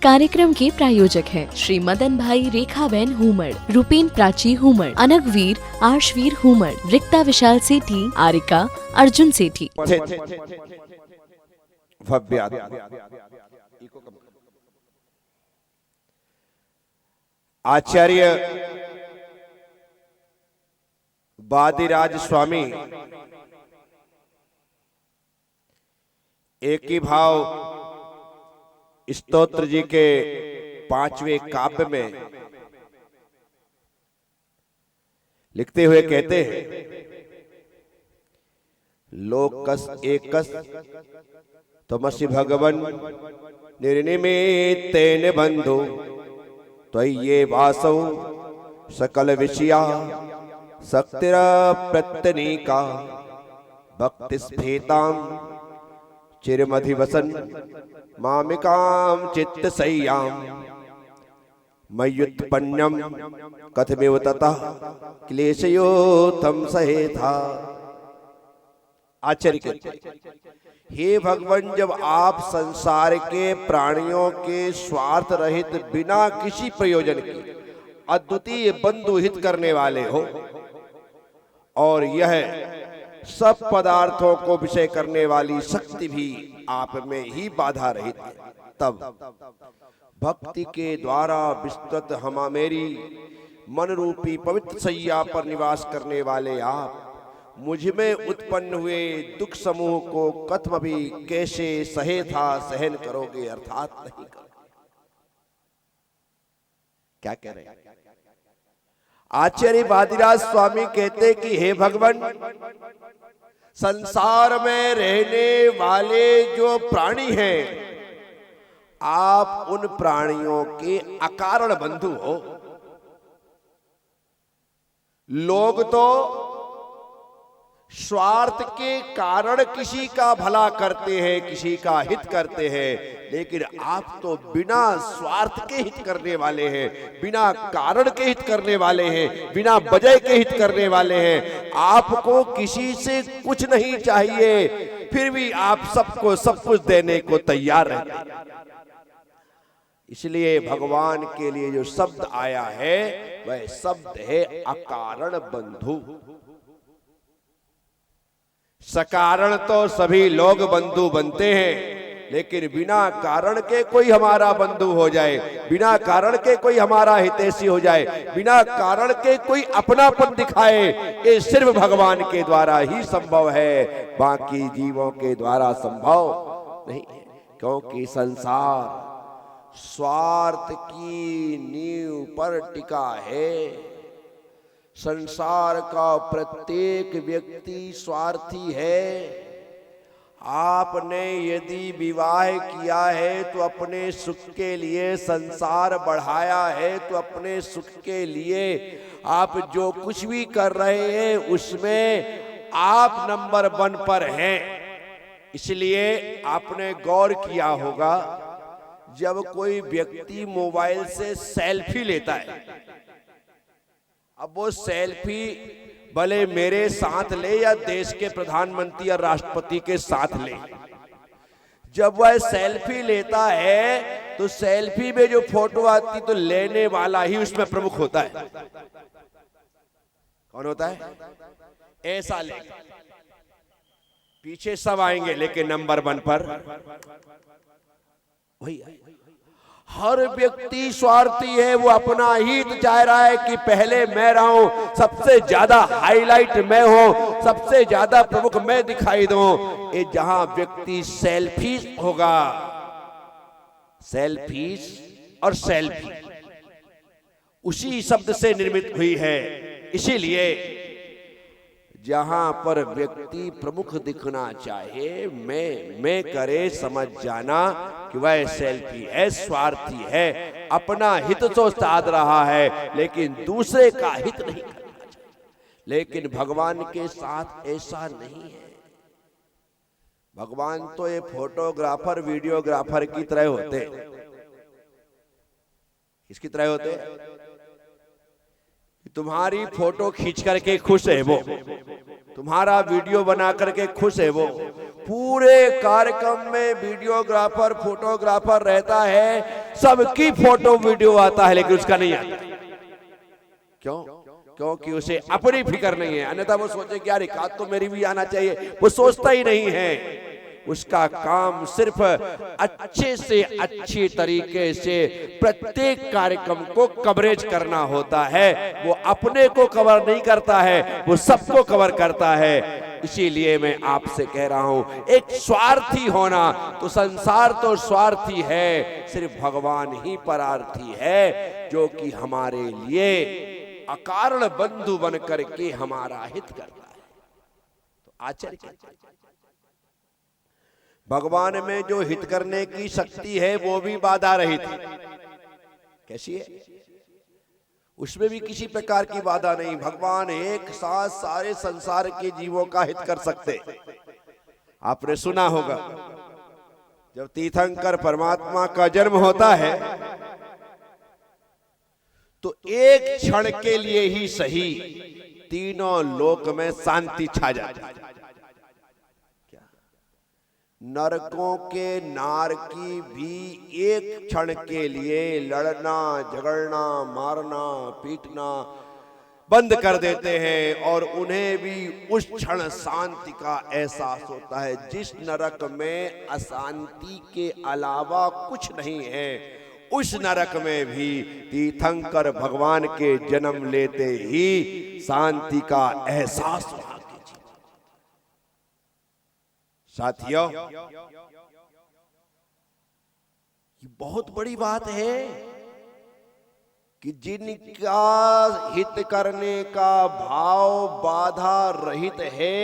कार्यक्रम के प्रायोजक हैं श्री मदन भाई रेखाबेन हुमड़, रूपेन प्राची हुमड़, अनगवीर आर्शवीर हुमड़, रिक्ता विशाल सेठी, आरिका अर्जुन सेठी। आचार्य बादिराज स्वामी एक ही भाव स्तोत्र जी के 5वें काव्य में लिखते हुए कहते हैं, लोकस एकस तमसि भगवन निर्निमित्तेन बंधु त्वय्ये वासौ सकल विषया शक्तिर प्रत्यनीका भक्ति स्फीतां चिरमधिवसन मामिकां चित्तसय्यां मय्युत्पन्नम कथमिव ततः क्लेशयोथम सहेथा। आचार्य कहते हैं, हे भगवान, जब आप संसार के प्राणियों के स्वार्थ रहित बिना किसी प्रयोजन के अद्वितीय बंधु हित करने वाले हो और यह सब पदार्थों को विषय करने वाली शक्ति भी आप में ही बाधा रहित है, तब भक्ति के द्वारा विस्तृत मेरी मन रूपी पवित्र सैया पर निवास करने वाले आप मुझ में उत्पन्न हुए दुख समूह को कथम भी कैसे सहे था सहन करोगे, अर्थात नहीं करोगे। क्या कह रहे हैं आचार्य बादिराज स्वामी कहते कि हे भगवान, संसार में रहने वाले जो प्राणी हैं, आप उन प्राणियों के अकारण बंधु हो। लोग तो स्वार्थ के कारण किसी का भला करते हैं, किसी का हित करते हैं, लेकिन आप तो बिना स्वार्थ के हित करने वाले हैं, बिना कारण के हित करने वाले हैं, बिना वजह के हित करने वाले हैं। आपको किसी से कुछ नहीं चाहिए, फिर भी आप सबको सब कुछ देने को तैयार रहते हैं। इसलिए भगवान के लिए जो शब्द आया है वह शब्द है अकारण बंधु। सकारण तो सभी लोग बंधु बनते हैं, लेकिन बिना कारण के कोई हमारा बंधु हो जाए, बिना कारण के कोई हमारा हितैषी हो जाए, बिना कारण के कोई अपनापन दिखाए, ये सिर्फ भगवान के द्वारा ही संभव है, बाकी जीवों के द्वारा संभव नहीं है। क्योंकि संसार स्वार्थ की नींव पर टिका है। संसार का प्रत्येक व्यक्ति स्वार्थी है। आपने यदि विवाह किया है तो अपने सुख के लिए, संसार बढ़ाया है तो अपने सुख के लिए, आप जो कुछ भी कर रहे हैं उसमें आप नंबर 1 पर हैं। इसलिए आपने गौर किया होगा, जब कोई व्यक्ति मोबाइल से सेल्फी लेता है, अब वो सेल्फी भले मेरे साथ ले या देश के प्रधानमंत्री या राष्ट्रपति के साथ ले, जब वह सेल्फी लेता है तो सेल्फी में जो फोटो आती तो लेने वाला ही उसमें प्रमुख होता है। कौन होता है? ऐसा ले, पीछे सब आएंगे लेकिन नंबर 1 पर वही। हर व्यक्ति स्वार्थी है, वो अपना हित चाह रहा है कि पहले मैं रहूं, सबसे ज्यादा हाईलाइट मैं हो, सबसे ज्यादा प्रमुख मैं दिखाई दूं। ये जहां व्यक्ति सेल्फी होगा, सेल्फीज और सेल्फी उसी शब्द से निर्मित हुई है। इसीलिए जहां पर व्यक्ति प्रमुख दिखना चाहे, मैं करे, समझ जाना कि वह सेल्फी है, स्वार्थी है, अपना हित तो साध रहा है लेकिन दूसरे का हित नहीं करना चाहिए। लेकिन भगवान के साथ ऐसा नहीं है। भगवान तो ये फोटोग्राफर, वीडियोग्राफर की तरह होते हैं। किसकी तरह होते हैं? तुम्हारी फोटो खींच करके खुश है वो, तुम्हारा वीडियो बना करके खुश है वो। पूरे कार्यक्रम में वीडियोग्राफर, फोटोग्राफर रहता है, सबकी फोटो वीडियो आता है लेकिन उसका नहीं आता। क्यों? क्योंकि उसे अपनी फिक्र नहीं है। अन्यथा वो सोचे कि यार एक हाथ तो मेरी भी आना चाहिए, वो सोचता ही नहीं है। उसका काम सिर्फ अच्छे से अच्छे तरीके से प्रत्येक कार्यक्रम को कवरेज करना होता है। वो अपने को कवर नहीं करता है, वो सबको कवर करता है। इसीलिए मैं आपसे कह रहा हूं, एक स्वार्थी होना, तो संसार तो स्वार्थी है, सिर्फ भगवान ही परार्थी है, जो कि हमारे लिए अकारण बंधु बन करके हमारा हित करता है। तो आचार्य भगवान में जो हित करने की शक्ति है वो भी बाधा रहित है। कैसी है? उसमें भी किसी प्रकार की बाधा नहीं। भगवान एक साथ सारे संसार के जीवों का हित कर सकते। आपने सुना होगा जब तीर्थंकर परमात्मा का जन्म होता है तो एक क्षण के लिए ही सही तीनों लोक में शांति छा जाती है। नरकों के नार की भी एक क्षण के लिए लड़ना, झगड़ना, मारना, पीटना बंद कर देते हैं और उन्हें भी उस क्षण शांति का एहसास होता है। जिस नरक में अशांति के अलावा कुछ नहीं है, उस नरक में भी तीर्थंकर भगवान के जन्म लेते ही शांति का एहसास हुआ। साथियों, ये बहुत बड़ी बात है कि जिनका हित करने का भाव बाधा रहित है,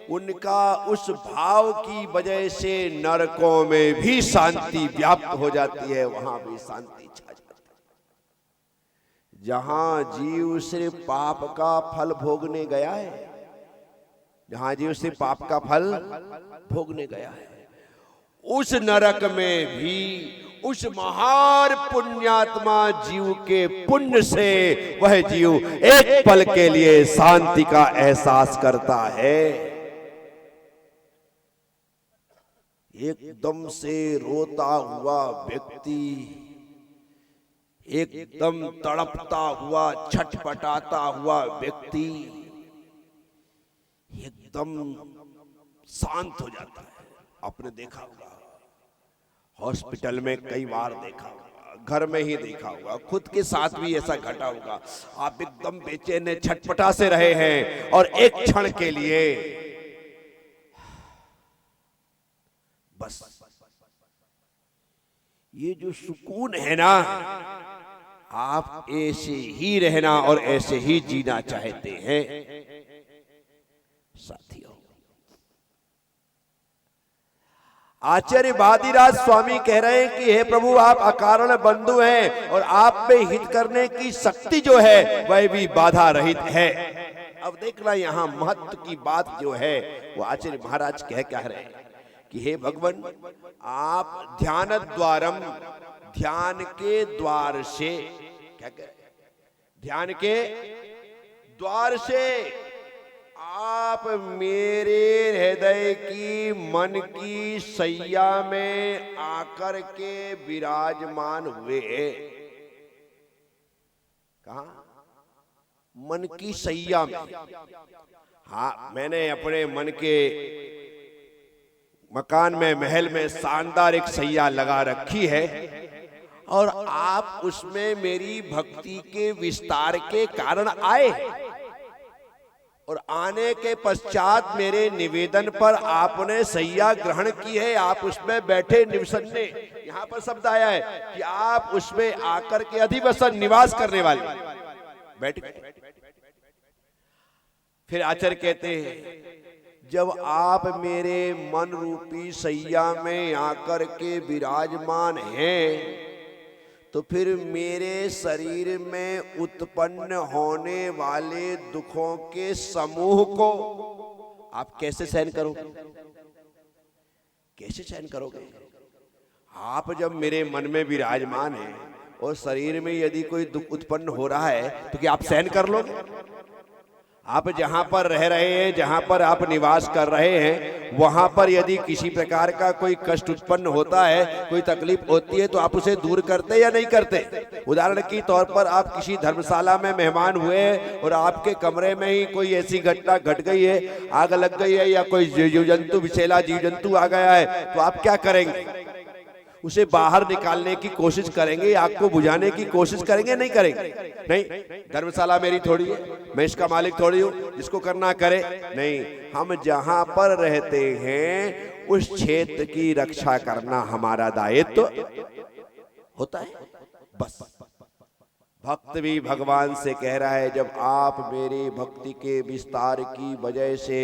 उनका उस भाव की वजह से नरकों में भी शांति व्याप्त हो जाती है, वहां भी शांति छा जाती है। जहां जीव सिर्फ पाप का फल भोगने गया है, जहां जीव सिर्फ पाप का फल भोगने गया है, उस नरक में भी उस महान पुण्यात्मा जीव के पुण्य से वह जीव एक पल के लिए शांति का एहसास करता है। एकदम से रोता हुआ व्यक्ति, एकदम तड़पता हुआ, छटपटाता हुआ व्यक्ति एकदम शांत हो जाता है। आपने देखा होगा, हॉस्पिटल में कई बार देखा होगा, घर में ही देखा होगा, खुद के साथ भी ऐसा घटा होगा। आप एकदम बेचैन, छटपटा से रहे हैं और एक क्षण के लिए बस ये जो सुकून है ना, आप ऐसे ही रहना और ऐसे ही जीना चाहते हैं। साथियों, आचार्य वादिराज स्वामी कह रहे हैं कि हे प्रभु, आप अकारण बंधु हैं और आप में हित करने की शक्ति जो है वह भी बाधा रहित है। अब देखना यहां महत्व की बात जो है वो आचार्य महाराज कह रहे हैं कि हे भगवान, आप ध्यान द्वारम, ध्यान के द्वार से, क्या कह रहे, ध्यान के द्वार से आप मेरे हृदय की, मन की सैया में आकर के विराजमान हुए। कहा? मन की सैया में। हाँ, मैंने अपने मन के मकान में, महल में शानदार एक सैया लगा रखी है और आप उसमें मेरी भक्ति के विस्तार के कारण आए और आने के पश्चात मेरे निवेदन पर आपने सैया ग्रहण की है। आप उसमें बैठे निवसन्ने, यहाँ पर शब्द आया है कि आप उसमें आकर के अधिवसन, निवास करने वाले बैठ गए। फिर आचार्य कहते हैं, जब आप मेरे मन रूपी सैया में आकर के विराजमान हैं, तो फिर मेरे शरीर में उत्पन्न होने वाले दुखों के समूह को आप कैसे सहन करोगे? कैसे सहन करोगे? आप जब मेरे मन में विराजमान हैं और शरीर में यदि कोई दुख उत्पन्न हो रहा है तो क्या आप सहन कर लोगे? आप जहां पर रह रहे हैं, जहां पर आप निवास कर रहे हैं, वहां पर यदि किसी प्रकार का कोई कष्ट उत्पन्न होता है, कोई तकलीफ होती है, तो आप उसे दूर करते या नहीं करते। उदाहरण के तौर पर आप किसी धर्मशाला में मेहमान हुए और आपके कमरे में ही कोई ऐसी घटना घट गई है, आग लग गई है या कोई जीव जंतु, विषैला जीव जंतु आ गया है, तो आप क्या करेंगे? उसे बाहर निकालने की कोशिश करेंगे, आग को बुझाने की कोशिश करेंगे, नहीं करेंगे? नहीं, धर्मशाला मेरी थोड़ी है, मैं इसका मालिक थोड़ी हूं, जिसको करना करे। नहीं, हम जहां पर रहते हैं उस क्षेत्र की रक्षा करना हमारा दायित्व होता है। बस भक्त भी भगवान से कह रहा है, जब आप मेरे भक्ति के विस्तार की वजह से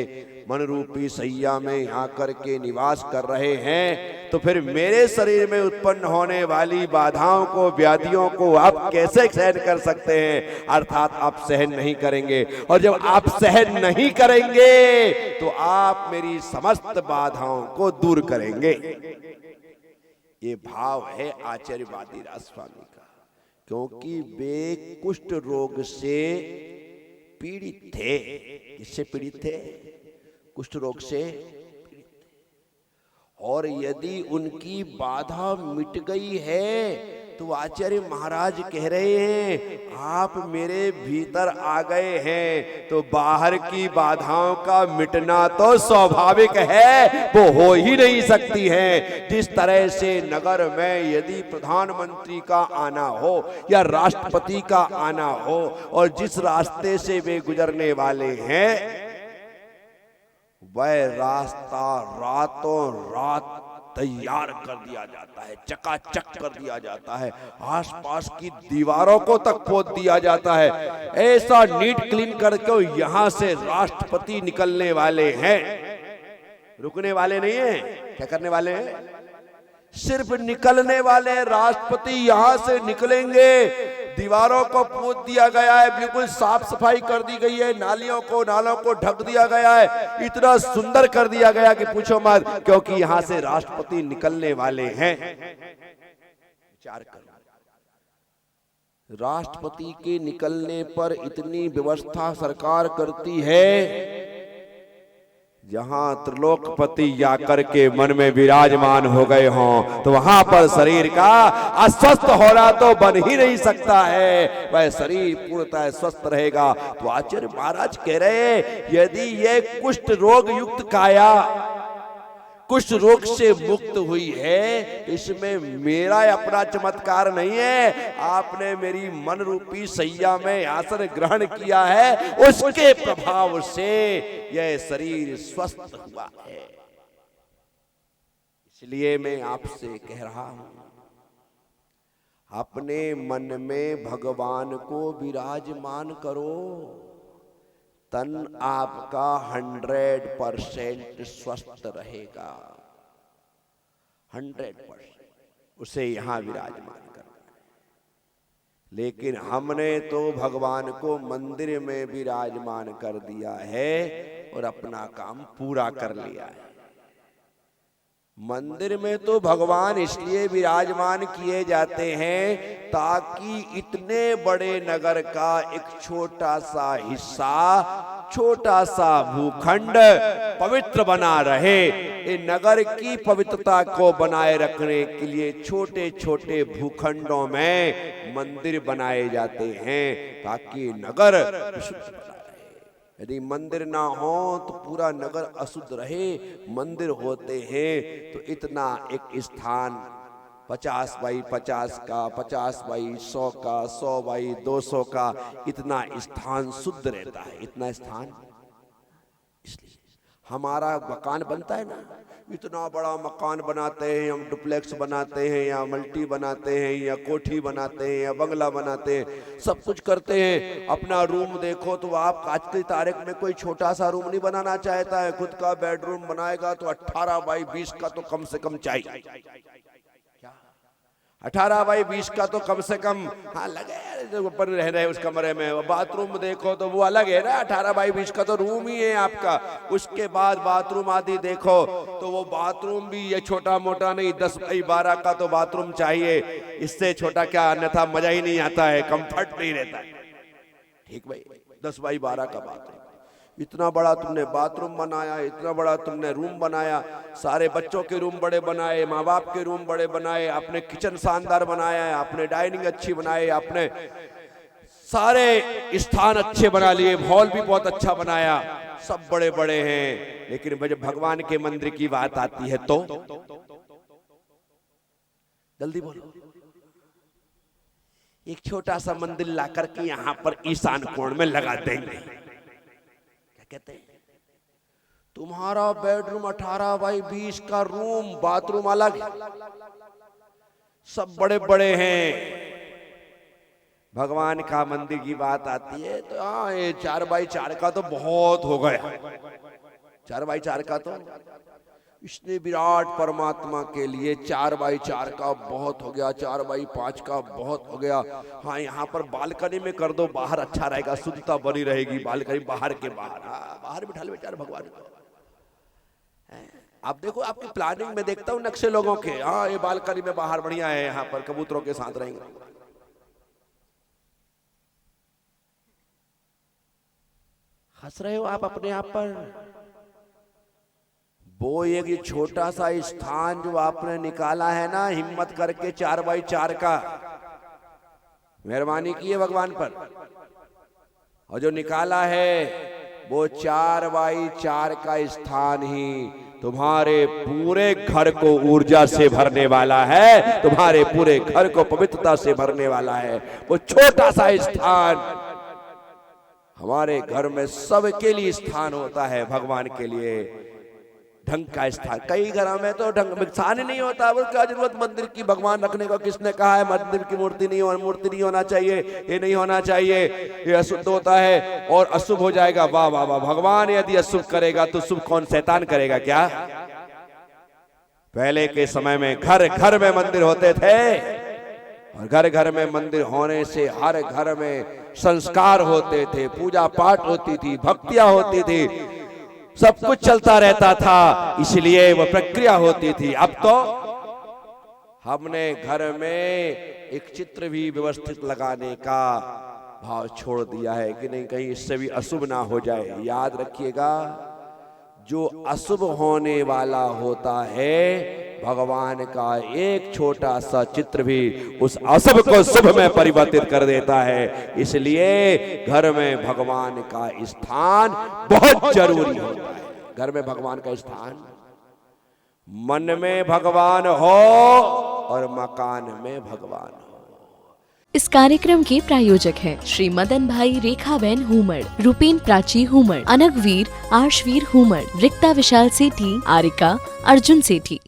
मन रूपी सैया में आकर के निवास कर रहे हैं, तो फिर मेरे शरीर में उत्पन्न होने वाली बाधाओं को, व्याधियों को आप कैसे सहन कर सकते हैं? अर्थात आप सहन नहीं करेंगे, और जब आप सहन नहीं करेंगे तो आप मेरी समस्त बाधाओं को दूर करेंगे। ये भाव है आचार्य वादिराज स्वामी का, क्योंकि वे कुष्ठ रोग से पीड़ित थे। किससे पीड़ित थे? कुष्ठ रोग से पीड़ित थे। और यदि उनकी बाधा मिट गई है तो आचार्य महाराज कह रहे हैं, आप मेरे भीतर आ गए हैं तो बाहर की बाधाओं का मिटना तो स्वाभाविक है, वो हो ही नहीं सकती है। जिस तरह से नगर में यदि प्रधानमंत्री का आना हो या राष्ट्रपति का आना हो, और जिस रास्ते से वे गुजरने वाले हैं वह रास्ता रातों रात तैयार कर दिया जाता है, चकाचक कर दिया जाता है, आसपास की दीवारों को तक पोत दिया जाता है। ऐसा नीट क्लीन करके यहां से राष्ट्रपति निकलने वाले हैं, रुकने वाले नहीं है। क्या करने वाले हैं? सिर्फ निकलने वाले। राष्ट्रपति यहां से निकलेंगे, दीवारों को पोत दिया गया है, बिल्कुल साफ सफाई कर दी गई है, नालों को ढक दिया गया है, इतना सुंदर कर दिया गया कि पूछो मत, क्योंकि यहां से राष्ट्रपति निकलने वाले हैं। विचार करो, राष्ट्रपति के निकलने पर इतनी व्यवस्था सरकार करती है, जहां त्रिलोकपति जाकर के मन में विराजमान हो गए हों, तो वहां पर शरीर का अस्वस्थ होना तो बन ही नहीं सकता है। वह शरीर पूर्णतः स्वस्थ रहेगा। तो आचार्य महाराज कह रहे हैं, यदि ये कुष्ठ रोग युक्त काया कुष्ठ रोग से मुक्त हुई है, इसमें मेरा अपना चमत्कार नहीं है, आपने मेरी मन रूपी सैया में आसन ग्रहण किया है, उसके प्रभाव से यह शरीर स्वस्थ हुआ है। इसलिए मैं आपसे कह रहा हूं, अपने मन में भगवान को विराजमान करो, तन आपका 100% स्वस्थ रहेगा। 100% उसे यहां विराजमान करना है। लेकिन हमने तो भगवान को मंदिर में विराजमान कर दिया है और अपना काम पूरा कर लिया है। मंदिर में तो भगवान इसलिए विराजमान किए जाते हैं ताकि इतने बड़े नगर का एक छोटा सा हिस्सा, छोटा सा भूखंड पवित्र बना रहे। इस नगर की पवित्रता को बनाए रखने के लिए छोटे छोटे भूखंडों में मंदिर बनाए जाते हैं ताकि नगर विशुद्ध बना रहे। यदि मंदिर ना हो तो पूरा नगर अशुद्ध रहे। मंदिर होते हैं तो इतना एक स्थान 50 बाई 50 का, 50 बाई 100 का, 100 बाई 200 का, इतना स्थान शुद्ध रहता है। इतना स्थान, इसलिए हमारा मकान बनता है ना, इतना बड़ा मकान बनाते हैं हम, डुप्लेक्स बनाते हैं या मल्टी बनाते हैं या कोठी बनाते हैं या बंगला बनाते हैं, सब कुछ करते हैं। अपना रूम देखो तो आप आज की तारीख में कोई छोटा सा रूम नहीं बनाना चाहता है। खुद का बेडरूम बनाएगा तो 18 बाई 20 का तो कम से कम चाहिए। 18 बाई 20 का तो कम से कम हाँ लगे ऊपर रह रहे उस कमरे में। बाथरूम देखो तो वो अलग है ना, 18 बाई 20 का तो रूम ही है आपका। उसके बाद बाथरूम आदि देखो तो वो बाथरूम भी ये छोटा मोटा नहीं, 10 बाई 12 का तो बाथरूम चाहिए। इससे छोटा क्या, अन्यथा मजा ही नहीं आता है, कंफर्ट नहीं रहता है। ठीक भाई, 10 बाई 12 का बाथरूम। इतना बड़ा तुमने बाथरूम बनाया, इतना बड़ा तुमने रूम बनाया, सारे बच्चों के रूम बड़े बनाए, माँ बाप के रूम बड़े बनाए, अपने किचन शानदार बनाया है, अपने डाइनिंग अच्छी बनाई, अपने सारे स्थान अच्छे बना लिए, हॉल भी बहुत अच्छा बनाया, सब बड़े बड़े हैं। लेकिन जब भगवान के मंदिर की बात आती है तो जल्दी बोलो। एक छोटा सा मंदिर ला करके यहां पर ईशान कोण में लगा देंगे, क्या कहते हैं? तुम्हारा बेडरूम 18 बाई 20 का रूम, बाथरूम अलग, सब बड़े बड़े हैं। भगवान का मंदिर की बात आती है तो हाँ, ये 4 बाई 4 का तो बहुत हो गया, 4 बाई 4 का तो इसने विराट परमात्मा के लिए 4 बाई 4 का बहुत हो गया, 4 बाई 5 का बहुत हो गया। हाँ, यहाँ पर बालकनी में कर दो, बाहर अच्छा रहेगा, शुद्धता बनी रहेगी, बालकनी बाहर के बाहर, हाँ, बाहर बिठा ले बेचारे भगवान को। आप देखो, आपकी प्लानिंग में देखता हूँ नक्शे लोगों के, हाँ ये बालकनी में बाहर बढ़िया है, यहाँ पर कबूतरों के साथ रहेंगे। हंस रहे हो आप अपने आप पर? वो एक ये छोटा सा स्थान जो आपने निकाला है ना, हिम्मत करके 4 बाई 4 का, मेहरबानी की है भगवान पर, और जो निकाला है वो 4 बाई 4 का स्थान ही तुम्हारे पूरे घर को ऊर्जा से भरने वाला है, तुम्हारे पूरे घर को पवित्रता से भरने वाला है। वो छोटा सा स्थान हमारे घर में सबके लिए स्थान होता है, भगवान के लिए ढंग का स्थान। कई घरों में तो ढंग स्थान ही नहीं होता, वो क्या जरूरत मंदिर की भगवान रखने को? किसने कहा है मंदिर की मूर्ति नहीं होना चाहिए, ये नहीं होना चाहिए, ये अशुद्ध होता है और अशुभ हो जाएगा। वाह वाह वाह, भगवान यदि अशुभ करेगा तो शुभ कौन? शैतान करेगा क्या? पहले के समय में घर घर में मंदिर होते थे, और घर घर में मंदिर होने से हर घर में संस्कार होते थे, पूजा पाठ होती थी, भक्तियां होती थी, सब कुछ चलता रहता था, इसलिए वो प्रक्रिया होती थी। अब तो हमने घर में एक चित्र भी व्यवस्थित लगाने का भाव छोड़ दिया है कि नहीं, कहीं इससे भी अशुभ ना हो जाए। याद रखिएगा, जो अशुभ होने वाला होता है, भगवान का एक छोटा सा चित्र भी उस अशुभ को शुभ में परिवर्तित कर देता है। इसलिए घर में भगवान का स्थान बहुत जरूरी होता है। घर में भगवान का स्थान, मन में भगवान हो और मकान में भगवान हो। इस कार्यक्रम के प्रायोजक हैं श्री मदन भाई रेखाबेन हुमड़, रूपेन प्राची हुमड़, अनगवीर आर्शवीर हुमड़, रिक्ता विशाल सेठी, आरिका अर्जुन सेठी।